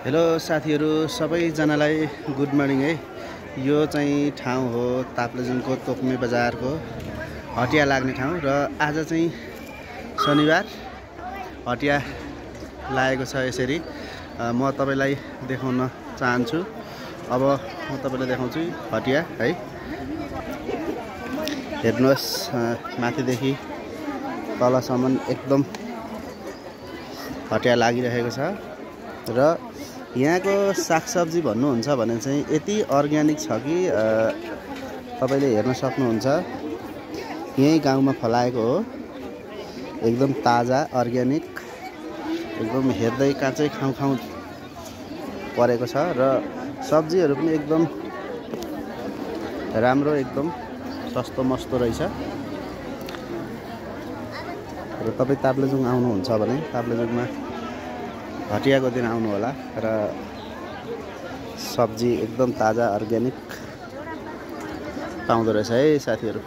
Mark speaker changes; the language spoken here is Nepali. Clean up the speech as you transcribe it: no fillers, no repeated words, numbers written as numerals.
Speaker 1: हेलो साथीहरु सबैजनालाई गुड मर्निङ है। यो चाहिँ ठाउँ हो ताप्लेजुङको तोक्मे बजारको हटिया लाग्ने ठाउँ र आज चाहिँ शनिबार हटिया लागेको छ। यसरी म तपाईलाई देखाउन चाहन्छु। अब म तपाईलाई देखाउँछु हटिया है। हेर्नुहोस् माथिदेखि तलसम्म एकदम हटिया लागिरहेको छ र यहाँको सागसब्जी भन्नुहुन्छ भने चाहिँ यति अर्ग्यानिक छ कि तपाईले हेर्न सक्नुहुन्छ। यही गाउँमा फलाएको हो, एकदम ताजा अर्ग्यानिक, एकदम हेर्दै काँचै खाउँ परेको छ र सब्जीहरू पनि एकदम राम्रो, एकदम सस्तो मस्तो रहेछ। र तपाई ताप्लेजुङ आउनुहुन्छ भने ताप्लेजुङमा हटियाको दिन आउनु होला र सब्जी एकदम ताजा अर्ग्यानिक पाउँदो रहेछ है साथीहरु।